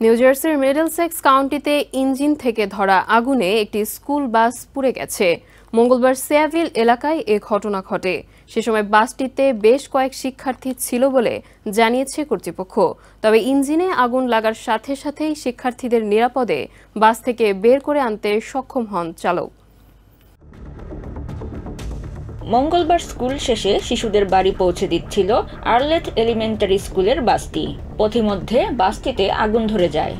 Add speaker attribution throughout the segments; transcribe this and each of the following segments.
Speaker 1: New জার্সির Middlesex কাউন্টিতে engine থেকে ধরা আগুনে একটি স্কুল বাস পুড়ে গেছে। মঙ্গলবার সেয়াভিল এলাকায় এ ঘটনা ঘটে। সে সময় বাসটিতে বেশ কয়েক শিক্ষার্থী ছিল বলে জানিয়েছে কর্তৃপক্ষ। তবে ইঞ্জিনে আগুন লাগার সাথে সাথেই শিক্ষার্থীদের নিরাপদে বাস থেকে বের করে আনতে সক্ষম হন চালক।
Speaker 2: মঙ্গলবার স্কুল শেষে শিশুদের বাড়ি পৌঁছে দিচ্ছিল আর্লেথ এলিমেন্টারি স্কুলের বাসটি। পথিমধ্যে বাসটিতে আগুন ধরে যায়।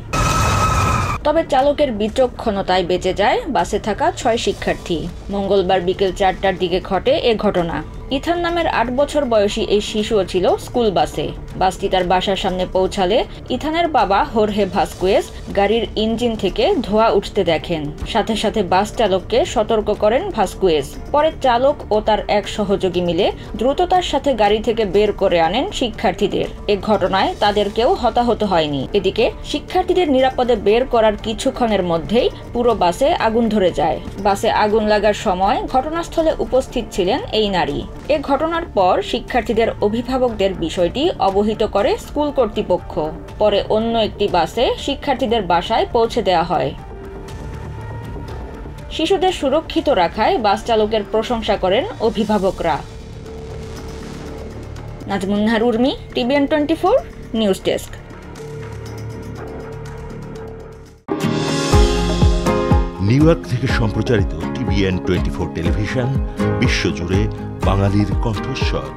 Speaker 2: তবে চালকের বিচক্ষণতায় বেঁচে যায় বাসে থাকা 6 শিক্ষার্থী। মঙ্গলবার বিকেল 4টার দিকে ঘটে এ ঘটনা। ইথান নামের 8 বছর বয়সী এই শিশুও ছিল স্কুল বাসে। বাসটি তার বাসার সামনে পৌঁছালে ইথানের বাবা হোর্হে ভাস্কুয়েজ গাড়ির ইঞ্জিন থেকে ধোঁয়া উঠতে দেখেন। সাথে সাথে বাস চালককে সতর্ক করেন ভাস্কুয়েজ। পরে চালক ও তার এক সহযোগী মিলে দ্রুততার সাথে গাড়ি থেকে বের করে আনেন শিক্ষার্থীদের। এ ঘটনায় তাদের কেউ হতাহত হয়নি। এদিকে শিক্ষার্থীদের নিরাপদে বের করার কিছুক্ষণের মধ্যেই পুরো বাসে আগুন ধরে যায়। বাসে আগুন লাগার সময় ঘটনাস্থলে উপস্থিত ছিলেন এই নারী। এ ঘটনার পর শিক্ষার্থীদের অভিভাবকদের বিষয়টি অবহিত করে স্কুল কর্তৃপক্ষ। পরে অন্য একটি বাসে শিক্ষার্থীদের বাসায় পৌঁছে দেওয়া হয়। শিশুদের সুরক্ষিত রাখায় বাস চালকের প্রশংসা করেন অভিভাবকরা। Nazmun Nahar Urmi, TVN 24 news desk.
Speaker 3: New York থেকে সম্প্রচারিত টিভিএন 24 টেলিভিশন বিশ্বজুড়ে বাঙালির কণ্ঠস্বর।